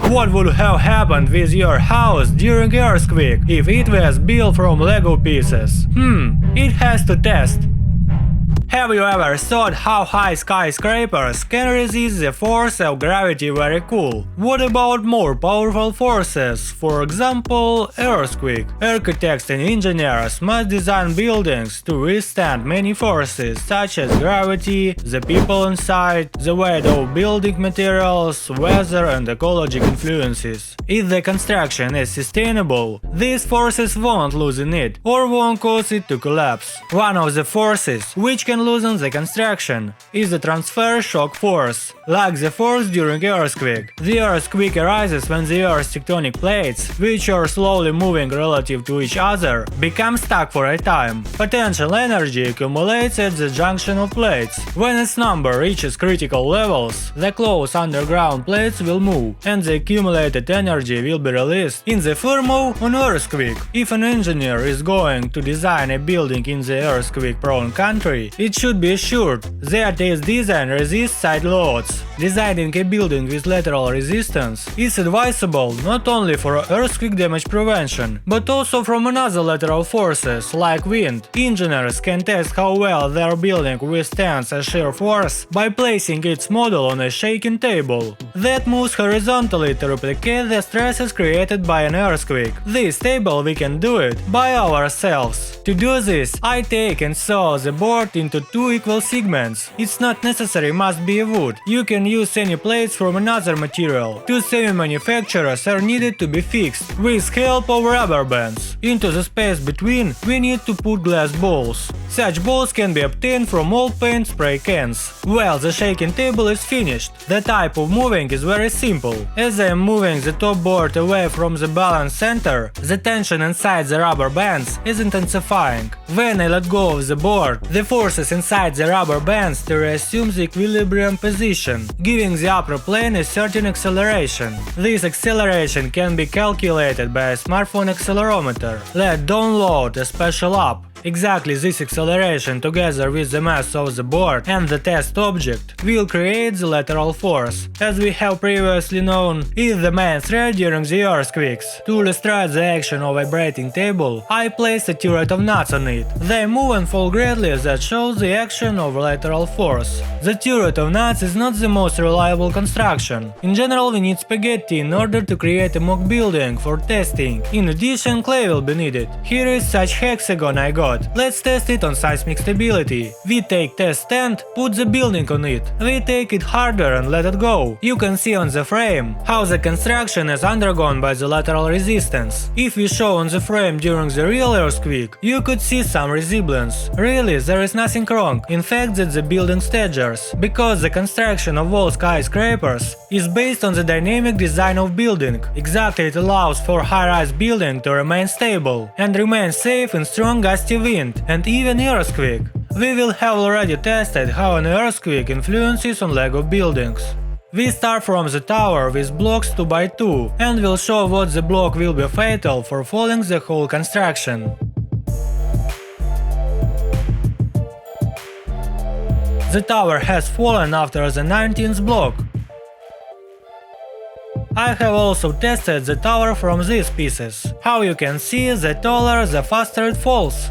What would have happened with your house during earthquake if it was built from Lego pieces? It has to test. Have you ever thought how high skyscrapers can resist the force of gravity very cool? What about more powerful forces, for example, earthquake? Architects and engineers must design buildings to withstand many forces such as gravity, the people inside, the weight of building materials, weather and ecological influences. If the construction is sustainable, these forces won't loosen it or won't cause it to collapse. One of the forces which can loosen the construction is the transfer shock force. Like the force during earthquake, the earthquake arises when the Earth's tectonic plates, which are slowly moving relative to each other, become stuck for a time. Potential energy accumulates at the junction of plates. When its number reaches critical levels, the close underground plates will move, and the accumulated energy will be released in the form of an earthquake. If an engineer is going to design a building in the earthquake-prone country, it should be assured that its design resists side loads. Designing a building with lateral resistance is advisable not only for earthquake damage prevention, but also from another lateral forces like wind. Engineers can test how well their building withstands a shear force by placing its model on a shaking table that moves horizontally to replicate the stresses created by an earthquake. This table we can do it by ourselves. To do this, I take and saw the board into two equal segments. It's not necessary must be wood. You can use any plates from another material. Two semi-manufacturers are needed to be fixed with help of rubber bands. Into the space between we need to put glass balls. Such balls can be obtained from old paint spray cans. Well, the shaking table is finished. The type of moving is very simple. As I am moving the top board away from the balance center, the tension inside the rubber bands is intensifying. When I let go of the board, the forces inside the rubber bands to reassume the equilibrium position, giving the upper plane a certain acceleration. This acceleration can be calculated by a smartphone accelerometer. Let's download a special app. Exactly this acceleration, together with the mass of the board and the test object, will create the lateral force. As we have previously known, is the main thread during the earthquakes. To illustrate the action of a vibrating table, I place a turret of nuts on it. They move and fall greatly, that shows the action of lateral force. The turret of nuts is not the most reliable construction. In general, we need spaghetti in order to create a mock building for testing. In addition, clay will be needed. Here is such hexagon I got. Let's test it on seismic stability. We take test stand, put the building on it. We take it harder and let it go. You can see on the frame how the construction is undergone by the lateral resistance. If we show on the frame during the real earthquake, you could see some resemblance. Really, there is nothing wrong. In fact, that's the building stagers, because the construction of all skyscrapers is based on the dynamic design of building. Exactly, it allows for high-rise building to remain stable and remain safe in strong gusty wind and even earthquake. We will have already tested how an earthquake influences on Lego buildings. We start from the tower with blocks 2 by 2 and will show what the block will be fatal for falling the whole construction. The tower has fallen after the 19th block. I have also tested the tower from these pieces. How you can see, the taller the faster it falls.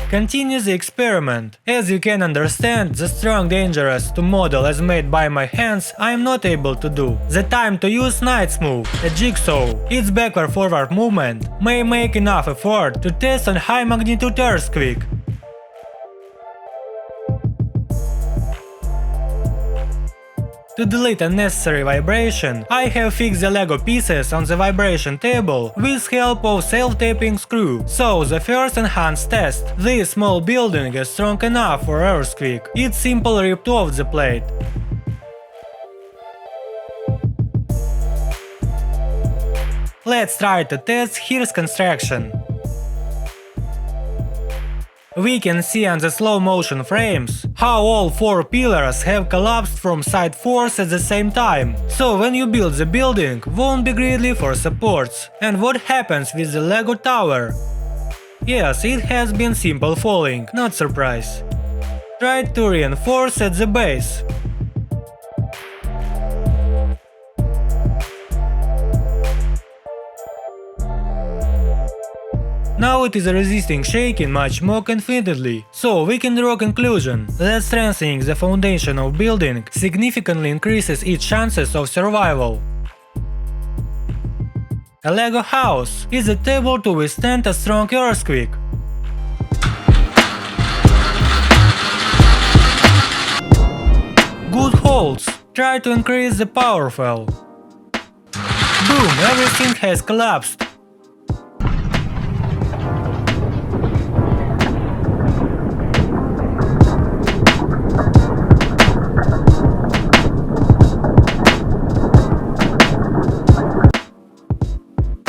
Continue the experiment. As you can understand, the strong dangerous to model as made by my hands I am not able to do. The time to use Knight's move, a jigsaw. Its backward-forward movement may make enough effort to test on high magnitude earthquake. To delete unnecessary vibration, I have fixed the Lego pieces on the vibration table with help of self-tapping screw. So the first enhanced test. This small building is strong enough for earthquake. It simply ripped off the plate. Let's try to test here's construction. We can see on the slow motion frames how all 4 pillars have collapsed from side force at the same time. So when you build the building, won't be greatly for supports. And what happens with the Lego tower? Yes, it has been simple falling, not surprise. Try to reinforce at the base. Now it is resisting shaking much more confidently, so we can draw a conclusion that strengthening the foundation of building significantly increases its chances of survival. A Lego house is able to withstand a strong earthquake. Good holds. Try to increase the power fall. Boom, everything has collapsed.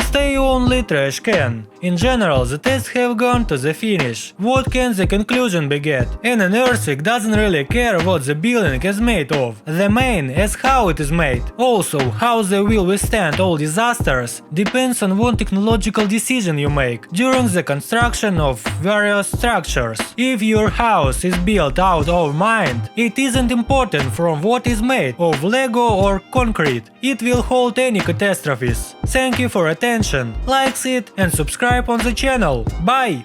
Stay only trash can. In general, the tests have gone to the finish. What can the conclusion be get? And an earthquake doesn't really care what the building is made of. The main is how it is made. Also, how they will withstand all disasters depends on what technological decision you make during the construction of various structures. If your house is built out of mind, it isn't important from what is made of Lego or concrete. It will hold any catastrophes. Thank you for attention. Like it and subscribe on the channel. Bye!